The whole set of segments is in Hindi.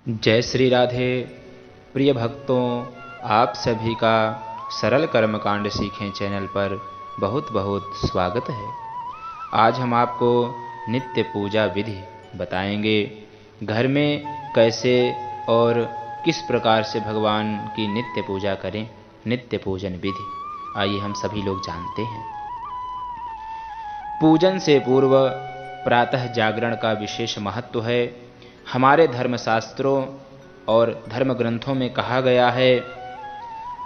जय श्री राधे। प्रिय भक्तों, आप सभी का सरल कर्मकांड सीखें चैनल पर बहुत बहुत स्वागत है। आज हम आपको नित्य पूजा विधि बताएंगे। घर में कैसे और किस प्रकार से भगवान की नित्य पूजा करें, नित्य पूजन विधि आइए हम सभी लोग जानते हैं। पूजन से पूर्व प्रातः जागरण का विशेष महत्व है। हमारे धर्मशास्त्रों और धर्म ग्रंथों में कहा गया है,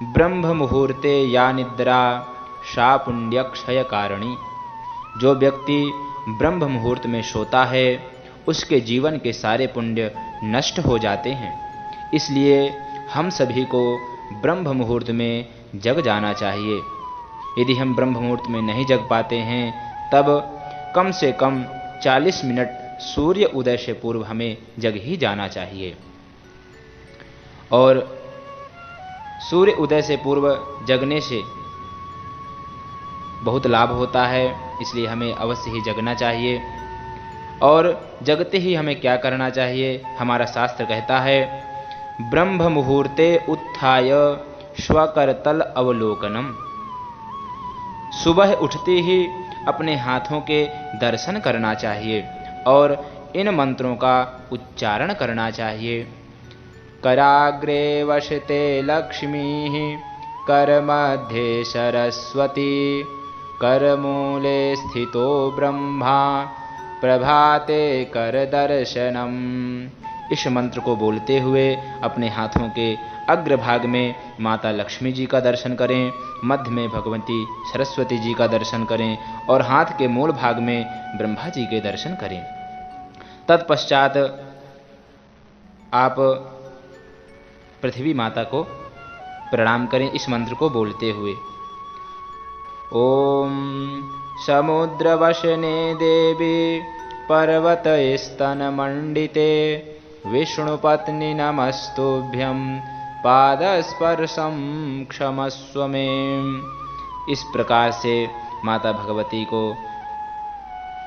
ब्रह्म मुहूर्ते या निद्रा सा पुण्यक्षय कारिणी। जो व्यक्ति ब्रह्म मुहूर्त में सोता है उसके जीवन के सारे पुण्य नष्ट हो जाते हैं। इसलिए हम सभी को ब्रह्म मुहूर्त में जग जाना चाहिए। यदि हम ब्रह्म मुहूर्त में नहीं जग पाते हैं तब कम से कम 40 मिनट सूर्य उदय से पूर्व हमें जग ही जाना चाहिए। और सूर्य उदय से पूर्व जगने से बहुत लाभ होता है, इसलिए हमें अवश्य ही जगना चाहिए। और जगते ही हमें क्या करना चाहिए? हमारा शास्त्र कहता है, ब्रह्म मुहूर्ते उत्थाय स्वकरतल अवलोकनम। सुबह उठते ही अपने हाथों के दर्शन करना चाहिए और इन मंत्रों का उच्चारण करना चाहिए। कराग्रे वसते लक्ष्मी, करमध्ये सरस्वती, करमूले स्थितो ब्रह्मा, प्रभाते कर दर्शनम। इस मंत्र को बोलते हुए अपने हाथों के अग्रभाग में माता लक्ष्मी जी का दर्शन करें, मध्य में भगवती सरस्वती जी का दर्शन करें और हाथ के मूल भाग में ब्रह्मा जी के दर्शन करें। तत्पश्चात आप पृथ्वी माता को प्रणाम करें इस मंत्र को बोलते हुए। ओम समुद्रवशने देवी पर्वत स्तन मंडिते, विष्णुपत्नी नमस्तुभ्यं पादस्पर्शं क्षमस्व मे। इस प्रकार से माता भगवती को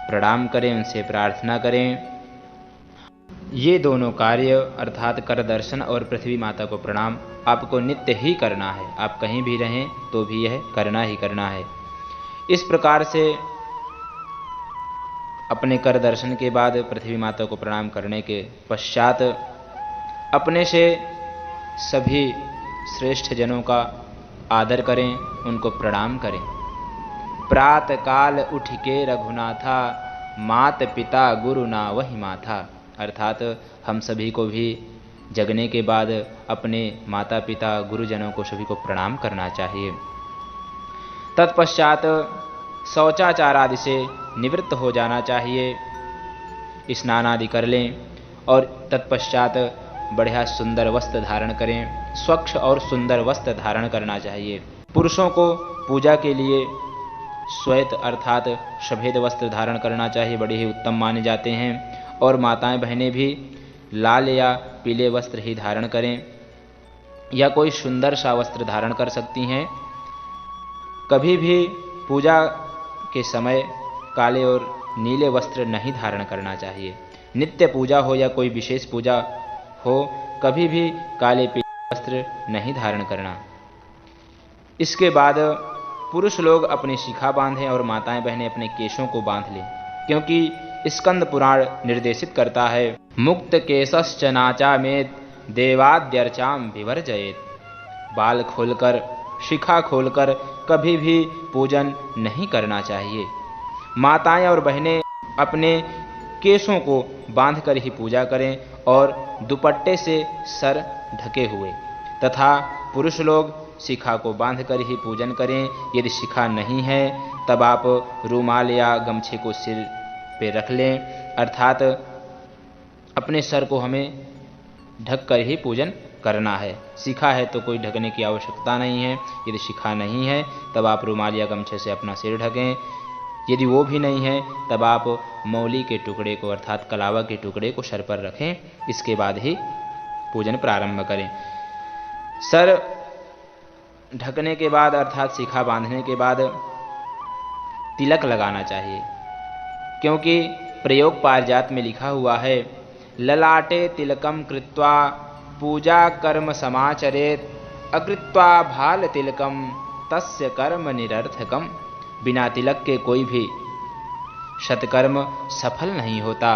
प्रणाम करें, उनसे प्रार्थना करें। ये दोनों कार्य अर्थात कर दर्शन और पृथ्वी माता को प्रणाम आपको नित्य ही करना है। आप कहीं भी रहें तो भी यह करना ही करना है। इस प्रकार से अपने कर दर्शन के बाद पृथ्वी माता को प्रणाम करने के पश्चात अपने से सभी श्रेष्ठ जनों का आदर करें, उनको प्रणाम करें। प्रातः काल उठ के रघुनाथा, मात पिता गुरु ना वही माथा। अर्थात हम सभी को भी जगने के बाद अपने माता पिता गुरुजनों को सभी को प्रणाम करना चाहिए। तत्पश्चात शौचाचार आदि से निवृत्त हो जाना चाहिए, स्नान आदि कर लें और तत्पश्चात बढ़िया सुंदर वस्त्र धारण करें। स्वच्छ और सुंदर वस्त्र धारण करना चाहिए। पुरुषों को पूजा के लिए श्वेत अर्थात सफेद वस्त्र धारण करना चाहिए, बड़े ही उत्तम माने जाते हैं। और माताएं बहनें भी लाल या पीले वस्त्र ही धारण करें या कोई सुंदर सा वस्त्र धारण कर सकती हैं। कभी भी पूजा के समय काले और नीले वस्त्र नहीं धारण करना चाहिए। नित्य पूजा हो या कोई विशेष पूजा हो, कभी भी काले पीले वस्त्र नहीं धारण करना। इसके बाद पुरुष लोग अपनी शिखा बांधें और माताएं बहनें अपने केशों को बांध लें, क्योंकि स्कंद पुराण निर्देशित करता है, मुक्त केशश्च नाचा में देवाद्यर्चाम विवर्जयेत। बाल खोलकर शिखा खोलकर कभी भी पूजन नहीं करना चाहिए। माताएं और बहनें अपने केशों को बांधकर ही पूजा करें और दुपट्टे से सर ढके हुए, तथा पुरुष लोग शिखा को बांधकर ही पूजन करें। यदि शिखा नहीं है तब आप रूमाल या गमछे को सिर पे रख लें, अर्थात अपने सर को हमें ढककर ही पूजन करना है। शिखा है तो कोई ढकने की आवश्यकता नहीं है। यदि शिखा नहीं है तब आप रूमाल या गमछे से अपना सिर ढकें। यदि वो भी नहीं है तब आप मौली के टुकड़े को अर्थात कलावा के टुकड़े को सर पर रखें, इसके बाद ही पूजन प्रारंभ करें। सर ढकने के बाद अर्थात शिखा बांधने के बाद तिलक लगाना चाहिए, क्योंकि प्रयोग पारिजात में लिखा हुआ है, ललाटे तिलकम कृत्वा पूजा कर्म समाचरेत अकृत्वा भाल तिलकम तस्य कर्म निरर्थकम। बिना तिलक के कोई भी सत्कर्म सफल नहीं होता,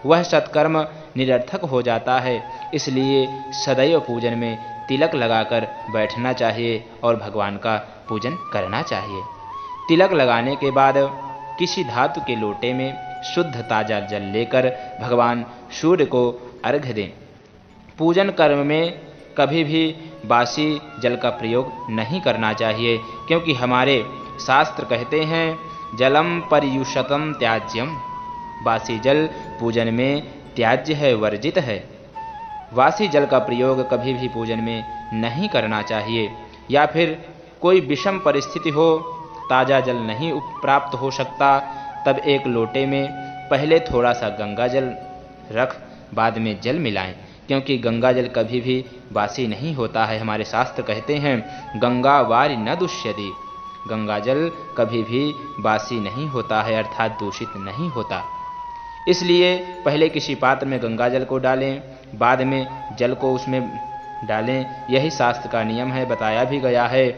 वह सत्कर्म निरर्थक हो जाता है। इसलिए सदैव पूजन में तिलक लगाकर बैठना चाहिए और भगवान का पूजन करना चाहिए। तिलक लगाने के बाद किसी धातु के लोटे में शुद्ध ताजा जल लेकर भगवान सूर्य को अर्घ्य दें। पूजन कर्म में कभी भी बासी जल का प्रयोग नहीं करना चाहिए, क्योंकि हमारे शास्त्र कहते हैं जलम पर्युषतम त्याज्यम। बासी जल पूजन में त्याज्य है, वर्जित है। वासी जल का प्रयोग कभी भी पूजन में नहीं करना चाहिए। या फिर कोई विषम परिस्थिति हो, ताजा जल नहीं प्राप्त हो सकता, तब एक लोटे में पहले थोड़ा सा गंगा जल रख बाद में जल मिलाएं, क्योंकि गंगा जल कभी भी बासी नहीं होता है। हमारे शास्त्र कहते हैं गंगा वारि न दुष्यति। गंगा जल कभी भी बासी नहीं होता है, अर्थात दूषित नहीं होता। इसलिए पहले किसी पात्र में गंगा जल को डालें, बाद में जल को उसमें डालें। यही शास्त्र का नियम है, बताया भी गया है।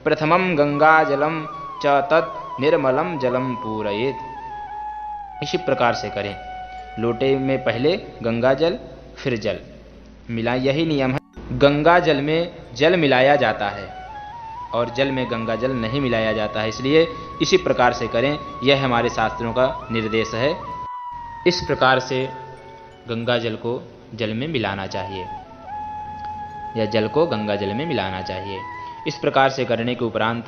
प्रथमम गंगा जलम च तत् निर्मलम जलम पूरयेत। इसी प्रकार से करें। लोटे में पहले गंगा जल फिर जल मिलाएं, यही नियम है। गंगा जल में जल मिलाया जाता है और जल में गंगा जल नहीं मिलाया जाता है, इसलिए इसी प्रकार से करें। यह हमारे शास्त्रों का निर्देश है। इस प्रकार से गंगा जल को जल में मिलाना चाहिए या जल को गंगा जल में मिलाना चाहिए। इस प्रकार से करने के उपरांत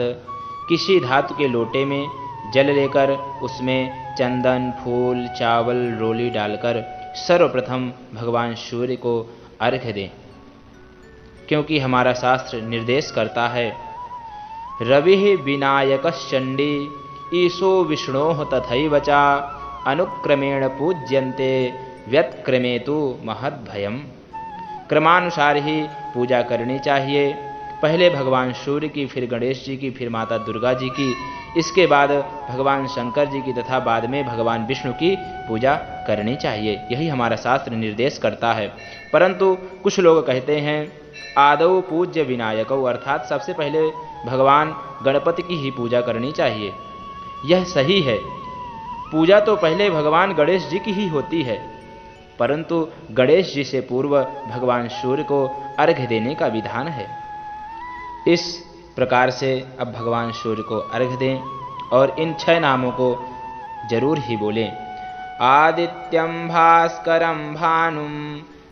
किसी धातु के लोटे में जल लेकर उसमें चंदन, फूल, चावल, रोली डालकर सर्वप्रथम भगवान सूर्य को अर्घ्य दें, क्योंकि हमारा शास्त्र निर्देश करता है रवि विनायकश्चंडी ईशो विष्णोः तथैव च अनुक्रमेण पूज्यन्ते व्यत्क्रमे तु महद्भयम्। क्रमानुसार ही पूजा करनी चाहिए। पहले भगवान सूर्य की, फिर गणेश जी की, फिर माता दुर्गा जी की, इसके बाद भगवान शंकर जी की तथा बाद में भगवान विष्णु की पूजा करनी चाहिए। यही हमारा शास्त्र निर्देश करता है। परंतु कुछ लोग कहते हैं आदौ पूज्य विनायकौ, अर्थात सबसे पहले भगवान गणपति की ही पूजा करनी चाहिए। यह सही है। पूजा तो पहले भगवान गणेश जी की ही होती है, परंतु गणेश जी से पूर्व भगवान सूर्य को अर्घ्य देने का विधान है। इस प्रकार से अब भगवान सूर्य को अर्घ्य दें और इन 6 नामों को जरूर ही बोलें। आदित्यम भास्करम भानुम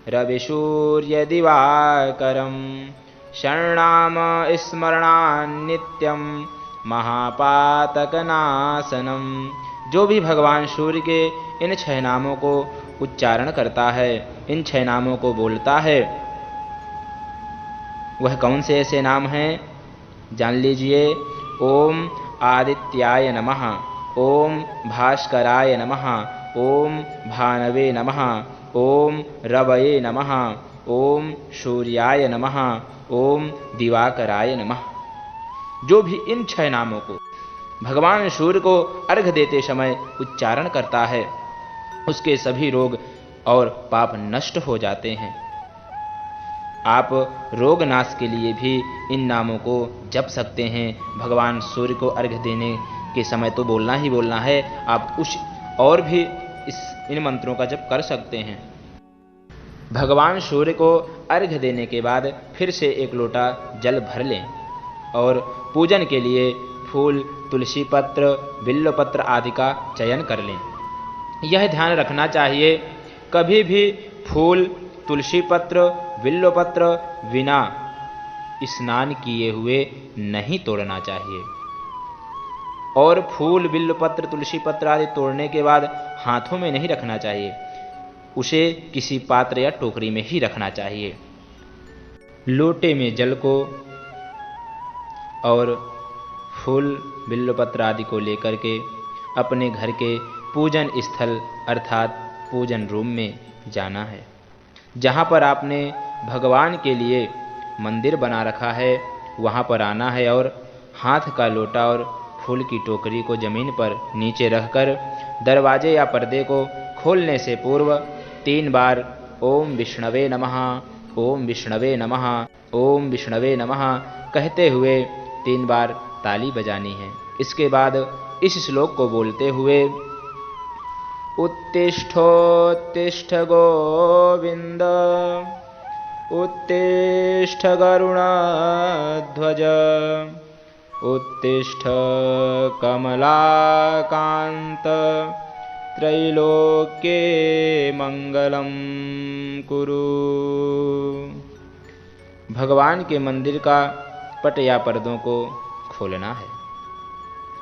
रविसूर्य दिवाकरम षण्णाम स्मरणान्नित्यम महापातकनाशनम। जो भी भगवान सूर्य के इन 6 नामों को उच्चारण करता है, इन 6 नामों को बोलता है, वह कौन से ऐसे नाम हैं जान लीजिए। ओम आदित्याय नमः, ओम भास्कराय नमः, ओम भानवे नमः, ओम रवये नमः, ओम सूर्याय नमः, ओम दिवाकराय नमः। जो भी इन 6 नामों को भगवान सूर्य को अर्घ्य देते समय उच्चारण करता है, उसके सभी रोग और पाप नष्ट हो जाते हैं। आप रोग नाश के लिए भी इन नामों को जप सकते हैं। भगवान सूर्य को अर्घ्य देने के समय तो बोलना ही बोलना है, आप कुछ और भी इन मंत्रों का जप कर सकते हैं। भगवान सूर्य को अर्घ्य देने के बाद फिर से 1 लोटा जल भर लें और पूजन के लिए फूल, तुलसी पत्र, बिल्व पत्र आदि का चयन कर लें। यह ध्यान रखना चाहिए कभी भी फूल, तुलसी पत्र, बिल्व पत्र बिना स्नान किए हुए नहीं तोड़ना चाहिए और फूल, बिल्व पत्र, तुलसी पत्र आदि तोड़ने के बाद हाथों में नहीं रखना चाहिए, उसे किसी पात्र या टोकरी में ही रखना चाहिए। लोटे में जल को और फूल, बिल्व पत्र आदि को लेकर के अपने घर के पूजन स्थल अर्थात पूजन रूम में जाना है। जहाँ पर आपने भगवान के लिए मंदिर बना रखा है वहाँ पर आना है और हाथ का लोटा और फूल की टोकरी को जमीन पर नीचे रखकर दरवाजे या पर्दे को खोलने से पूर्व 3 बार ओम विष्णवे नमः, ओम विष्णवे नमः, ओम विष्णवे नमः कहते हुए 3 बार ताली बजानी है। इसके बाद इस श्लोक को बोलते हुए उत्तिष्ठोत्तिष्ठ गोविंद, उत्तिष्ठ गरुणध्वज, उत्तिष्ठ कमलाकांत, त्रैलोक्ये मंगलम कुरु। भगवान के मंदिर का पट या पर्दों को खोलना है।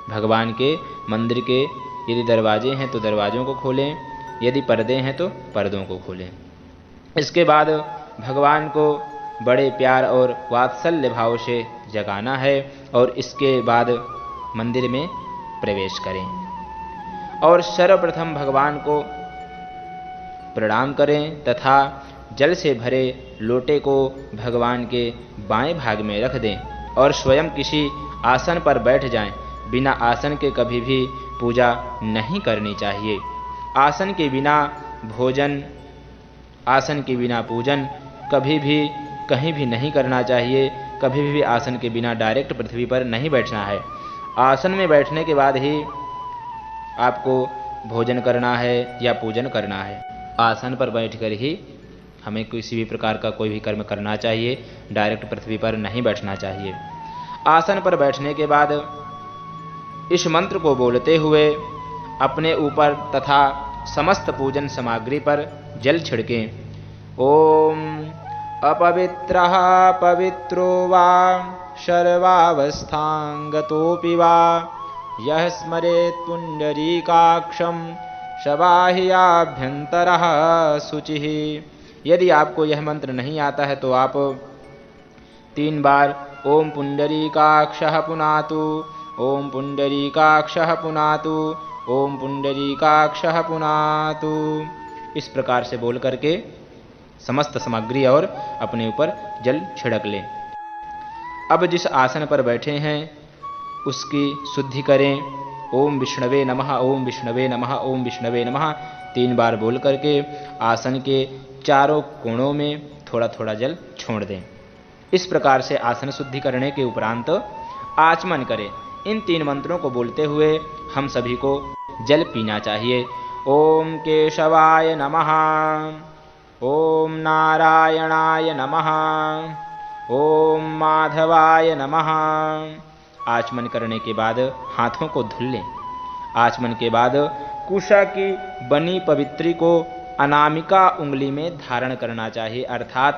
भगवान के मंदिर के यदि दरवाजे हैं तो दरवाजों को खोलें, यदि पर्दे हैं तो पर्दों को खोलें। इसके बाद भगवान को बड़े प्यार और वात्सल्य भाव से जगाना है और इसके बाद मंदिर में प्रवेश करें और सर्वप्रथम भगवान को प्रणाम करें तथा जल से भरे लोटे को भगवान के बाएं भाग में रख दें और स्वयं किसी आसन पर बैठ जाएं। बिना आसन के कभी भी पूजा नहीं करनी चाहिए। आसन के बिना भोजन, आसन के बिना पूजन कभी भी कहीं भी नहीं करना चाहिए। कभी भी आसन के बिना डायरेक्ट पृथ्वी पर नहीं बैठना है। आसन में बैठने के बाद ही आपको भोजन करना है या पूजन करना है। आसन पर बैठकर ही हमें किसी भी प्रकार का कोई भी कर्म करना चाहिए, डायरेक्ट पृथ्वी पर नहीं बैठना चाहिए। आसन पर बैठने के बाद इस मंत्र को बोलते हुए अपने ऊपर तथा समस्त पूजन सामग्री पर जल छिड़कें। ओम अपवित्रः पवित्रो वा सर्वावस्थांगतोऽपि वा यः स्मरेत् पुंडरीकाक्षं शबाह्याभ्यन्तरः शुचिः। यदि आपको यह मंत्र नहीं आता है तो आप 3 बार ओम पुंडरीकाक्षः पुनातु, ओम पुंडरीकाक्षः पुनातु, ओम पुंडरीकाक्षः पुनातु इस प्रकार से बोल करके समस्त सामग्री और अपने ऊपर जल छिड़क लें। अब जिस आसन पर बैठे हैं उसकी शुद्धि करें। ओम विष्णवे नमः, ओम विष्णवे नमः, ओम विष्णवे नमः 3 बार बोल करके आसन के चारों कोणों में थोड़ा थोड़ा जल छोड़ दें। इस प्रकार से आसन शुद्धि करने के उपरांत आचमन करें। इन 3 मंत्रों को बोलते हुए हम सभी को जल पीना चाहिए। ओम केशवाय नमः, ओम नारायणाय नमः, ओम माधवाय नमः। आचमन करने के बाद हाथों को धुल लें। आचमन के बाद कुशा की बनी पवित्री को अनामिका उंगली में धारण करना चाहिए, अर्थात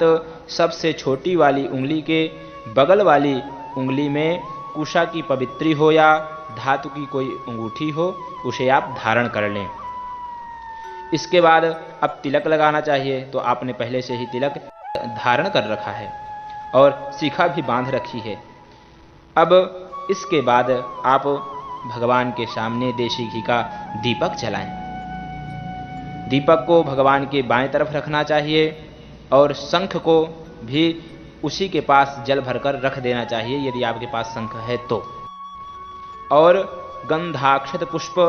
सबसे छोटी वाली उंगली के बगल वाली उंगली में कुशा की पवित्री हो या धातु की कोई अंगूठी हो, उसे आप धारण कर लें। इसके बाद अब तिलक लगाना चाहिए, तो आपने पहले से ही तिलक धारण कर रखा है और शिखा भी बांध रखी है। अब इसके बाद आप भगवान के सामने देशी घी का दीपक जलाएं। दीपक को भगवान के बाएं तरफ रखना चाहिए और शंख को भी उसी के पास जल भरकर रख देना चाहिए यदि आपके पास शंख है तो। और गंधाक्षत पुष्प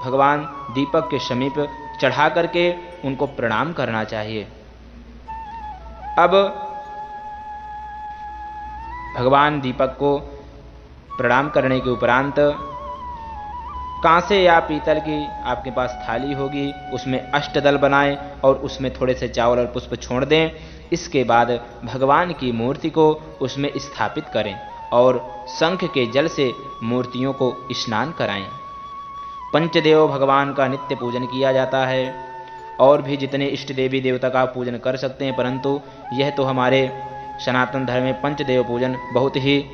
भगवान दीपक के समीप चढ़ा करके उनको प्रणाम करना चाहिए। अब भगवान दीपक को प्रणाम करने के उपरांत कांसे या पीतल की आपके पास थाली होगी, उसमें अष्टदल बनाएं और उसमें थोड़े से चावल और पुष्प छोड़ दें। इसके बाद भगवान की मूर्ति को उसमें स्थापित करें और शंख के जल से मूर्तियों को स्नान कराएं। पंचदेव भगवान का नित्य पूजन किया जाता है और भी जितने इष्ट देवी देवता का पूजन कर सकते हैं, परंतु यह तो हमारे सनातन धर्म में पंचदेव पूजन बहुत ही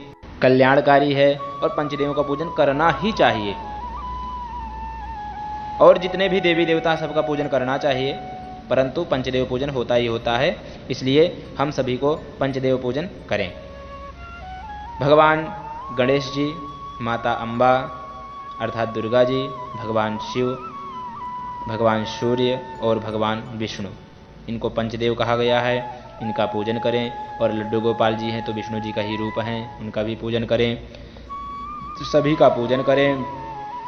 कल्याणकारी है और पंचदेवों का पूजन करना ही चाहिए। और जितने भी देवी देवता सबका पूजन करना चाहिए, परंतु पंचदेव पूजन होता ही होता है, इसलिए हम सभी को पंचदेव पूजन करें। भगवान गणेश जी, माता अम्बा अर्थात दुर्गा जी, भगवान शिव, भगवान सूर्य और भगवान विष्णु, इनको पंचदेव कहा गया है। इनका पूजन करें। और लड्डू गोपाल जी हैं तो विष्णु जी का ही रूप हैं, उनका भी पूजन करें। तो सभी का पूजन करें।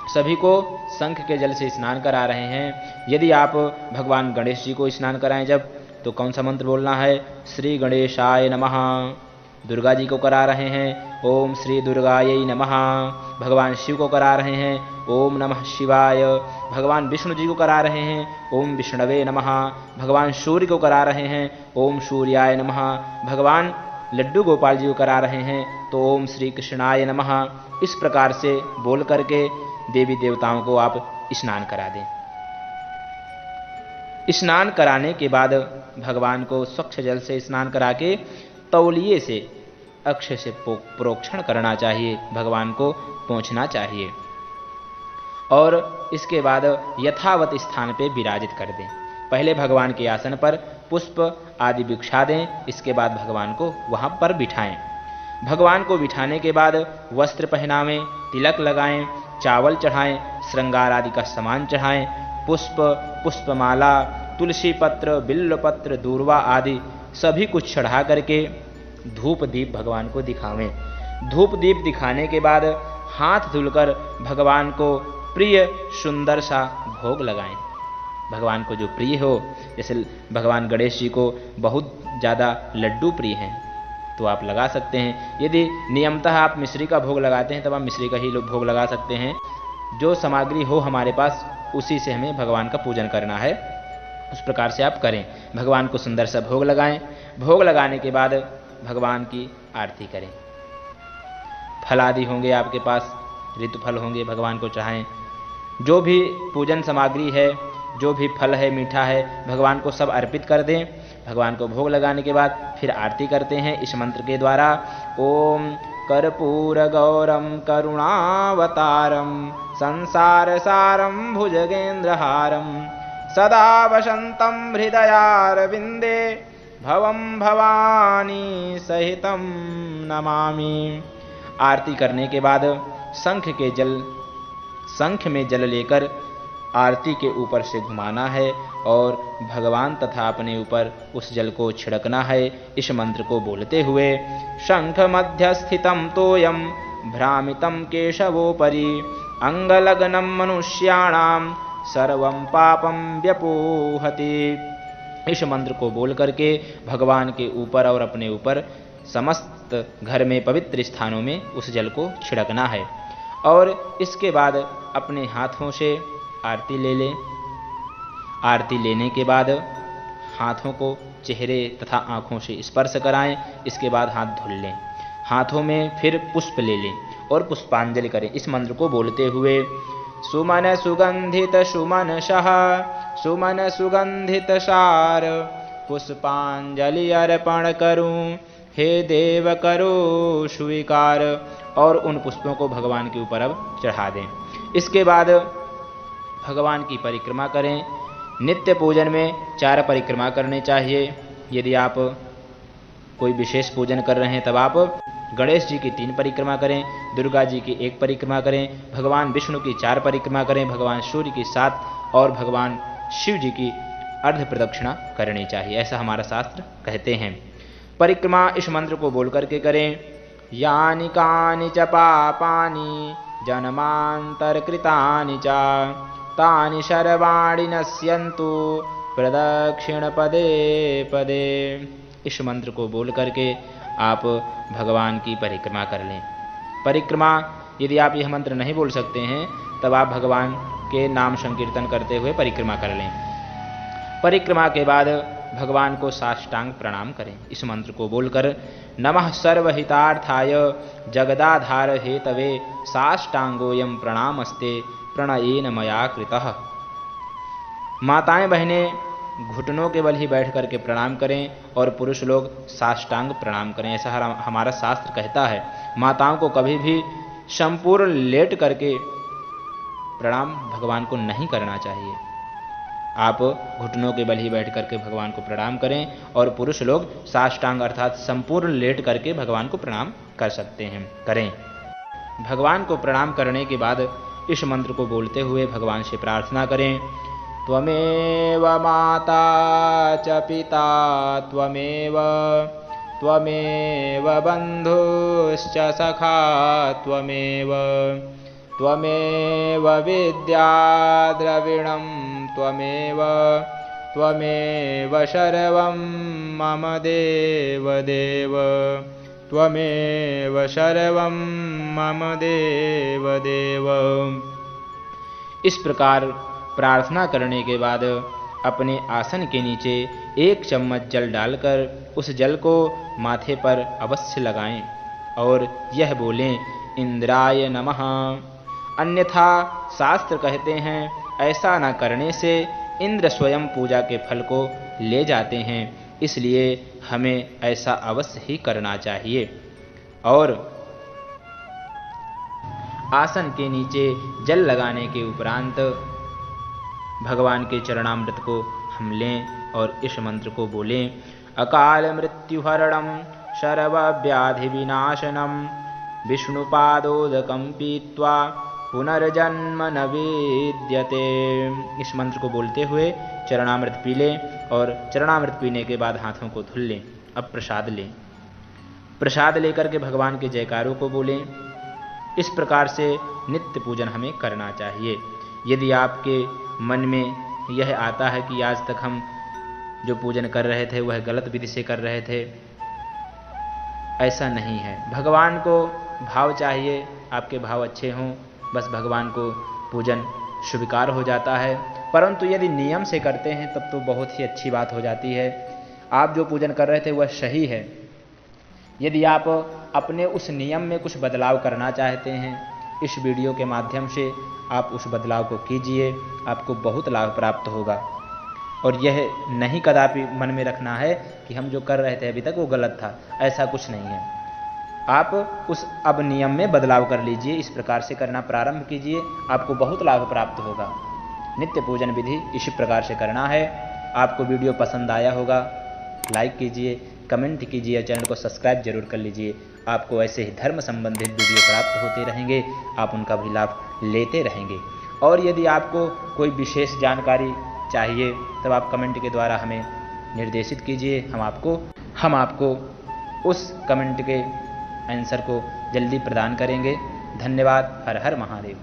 सभी को शंख के जल से स्नान करा रहे हैं। यदि आप भगवान गणेश जी को स्नान कराएं जब, तो कौन सा मंत्र बोलना है? श्री गणेशाय नमः। दुर्गा जी को करा रहे हैं, ओम श्री दुर्गायै नमः। भगवान शिव को करा रहे हैं, ओम नमः शिवाय। भगवान विष्णु जी को करा रहे हैं, ओम विष्णवे नमः। भगवान सूर्य को करा रहे हैं, ओम सूर्याय नमः। भगवान लड्डू गोपाल जी को करा रहे हैं, तो ओम श्री कृष्णाय नमः। इस प्रकार से बोल करके देवी देवताओं को आप स्नान करा दें। स्नान कराने के बाद भगवान को स्वच्छ जल से स्नान करा के तौलिए से अक्षय से प्रोक्षण करना चाहिए, भगवान को पोंछना चाहिए और इसके बाद यथावत स्थान पे विराजित कर दें। पहले भगवान के आसन पर पुष्प आदि बिछा दें, इसके बाद भगवान को वहां पर बिठाएं। भगवान को बिठाने के बाद वस्त्र पहनावें, तिलक लगाएं, चावल चढ़ाएं, श्रृंगार आदि का सामान चढ़ाएं, पुष्प, पुष्पमाला, तुलसी पत्र, बिल्व पत्र, दूर्वा आदि सभी कुछ चढ़ा करके धूप दीप भगवान को दिखावें। धूप दीप दिखाने के बाद हाथ धुलकर भगवान को प्रिय सुंदर सा भोग लगाएं। भगवान को जो प्रिय हो, जैसे भगवान गणेश जी को बहुत ज़्यादा लड्डू प्रिय हैं तो आप लगा सकते हैं। यदि नियमतः आप मिश्री का भोग लगाते हैं तब आप मिश्री का ही भोग लगा सकते हैं। जो सामग्री हो हमारे पास उसी से हमें भगवान का पूजन करना है, उस प्रकार से आप करें। भगवान को सुंदर सा भोग लगाएं। भोग लगाने के बाद भगवान की आरती करें। फल आदि होंगे आपके पास, ऋतु फल होंगे, भगवान को चढ़ाएं। जो भी पूजन सामग्री है, जो भी फल है, मीठा है, भगवान को सब अर्पित कर दें। भगवान को भोग लगाने के बाद फिर आरती करते हैं इस मंत्र के द्वारा। ओम कर्पूर गौरम करुणावतारम संसार सारम भुजगेंद्रहारम सदा वसंतम हृदयारविंदे भवम भवानी सहितम नमामि। आरती करने के बाद शंख में जल लेकर आरती के ऊपर से घुमाना है और भगवान तथा अपने ऊपर उस जल को छिड़कना है इस मंत्र को बोलते हुए। शंख मध्यस्थितम तोयम भ्रामितम केशवोपरि अंगलग्नम मनुष्याणाम सर्वं पापम व्यपोहति। इस मंत्र को बोल करके भगवान के ऊपर और अपने ऊपर समस्त घर में पवित्र स्थानों में उस जल को छिड़कना है और इसके बाद अपने हाथों से आरती ले लें। आरती लेने के बाद हाथों को चेहरे तथा आँखों से स्पर्श कराएं। इसके बाद हाथ धुल लें। हाथों में फिर पुष्प ले लें और पुष्पांजलि करें इस मंत्र को बोलते हुए। सुमन सुगंधित सुमन शाह सुमन सुगंधित सार पुष्पांजलि अर्पण करूं, हे देव करो स्वीकार। और उन पुष्पों को भगवान के ऊपर अब चढ़ा दें। इसके बाद भगवान की परिक्रमा करें। नित्य पूजन में 4 परिक्रमा करनी चाहिए। यदि आप कोई विशेष पूजन कर रहे हैं तब आप गणेश जी की 3 परिक्रमा करें, दुर्गा जी की 1 परिक्रमा करें, भगवान विष्णु की 4 परिक्रमा करें, भगवान सूर्य की 7 और भगवान शिव जी की अर्ध प्रदक्षिणा करनी चाहिए, ऐसा हमारा शास्त्र कहते हैं। परिक्रमा इस मंत्र को बोल करके करें। यानि कानि च पापानि जन्मांतरकृतानि च तानि सर्वाणि नश्यन्तु प्रदक्षिण पदे पदे। इस मंत्र को बोल करके आप भगवान की परिक्रमा कर लें। परिक्रमा यदि आप यह मंत्र नहीं बोल सकते हैं तब आप भगवान के नाम संकीर्तन करते हुए परिक्रमा कर लें। परिक्रमा के बाद भगवान को साष्टांग प्रणाम करें। इस मंत्र को बोलकर नमः सर्वहितार्थाय जगदाधार हेतवे साष्टांगोयम प्रणामस्ते प्रणयेन मया कृतः। माताएं बहनें घुटनों के बल ही बैठ करके प्रणाम करें और पुरुष लोग साष्टांग प्रणाम करें, ऐसा हमारा शास्त्र कहता है। माताओं को कभी भी संपूर्ण लेट करके प्रणाम भगवान को नहीं करना चाहिए। आप घुटनों के बल ही बैठ करके भगवान को प्रणाम करें और पुरुष लोग साष्टांग अर्थात संपूर्ण लेट करके भगवान को प्रणाम कर सकते हैं, करें। भगवान को प्रणाम करने के बाद इस मंत्र को बोलते हुए भगवान से प्रार्थना करें। त्वमेव माता च पिता त्वमेव बन्धुश्च सखा त्वमेव त्वमेव विद्या द्रविणं त्वमेव त्वमेव सर्वं मम देवदेव त्वमेव सर्वं मम देवदेव। इस प्रकार प्रार्थना करने के बाद अपने आसन के नीचे 1 चम्मच जल डालकर उस जल को माथे पर अवश्य लगाएं और यह बोलें, इंद्राय नमः। अन्यथा शास्त्र कहते हैं ऐसा न करने से इंद्र स्वयं पूजा के फल को ले जाते हैं, इसलिए हमें ऐसा अवश्य ही करना चाहिए। और आसन के नीचे जल लगाने के उपरांत भगवान के चरणामृत को हम लें और इस मंत्र को बोलें, अकाल मृत्युहरणं सर्वव्याधि विनाशनम विष्णुपादोदकं पीत्वा पुनर्जन्म न विद्यते। इस मंत्र को बोलते हुए चरणामृत पी लें और चरणामृत पीने के बाद हाथों को धुल लें। अब प्रसाद लें। प्रसाद लेकर के भगवान के जयकारों को बोलें। इस प्रकार से नित्य पूजन हमें करना चाहिए। यदि आपके मन में यह आता है कि आज तक हम जो पूजन कर रहे थे वह गलत विधि से कर रहे थे, ऐसा नहीं है। भगवान को भाव चाहिए, आपके भाव अच्छे हों, बस भगवान को पूजन स्वीकार हो जाता है। परंतु यदि नियम से करते हैं तब तो बहुत ही अच्छी बात हो जाती है। आप जो पूजन कर रहे थे वह सही है। यदि आप अपने उस नियम में कुछ बदलाव करना चाहते हैं, इस वीडियो के माध्यम से आप उस बदलाव को कीजिए, आपको बहुत लाभ प्राप्त होगा। और यह नहीं कदापि मन में रखना है कि हम जो कर रहे थे अभी तक वो गलत था, ऐसा कुछ नहीं है। आप उस अब नियम में बदलाव कर लीजिए, इस प्रकार से करना प्रारंभ कीजिए, आपको बहुत लाभ प्राप्त होगा। नित्य पूजन विधि इसी प्रकार से करना है। आपको वीडियो पसंद आया होगा, लाइक कीजिए, कमेंट कीजिए और चैनल को सब्सक्राइब जरूर कर लीजिए। आपको ऐसे ही धर्म संबंधित वीडियो प्राप्त होते रहेंगे, आप उनका भी लाभ लेते रहेंगे। और यदि आपको कोई विशेष जानकारी चाहिए तब आप कमेंट के द्वारा हमें निर्देशित कीजिए, हम आपको उस कमेंट के आंसर को जल्दी प्रदान करेंगे। धन्यवाद। हर हर महादेव।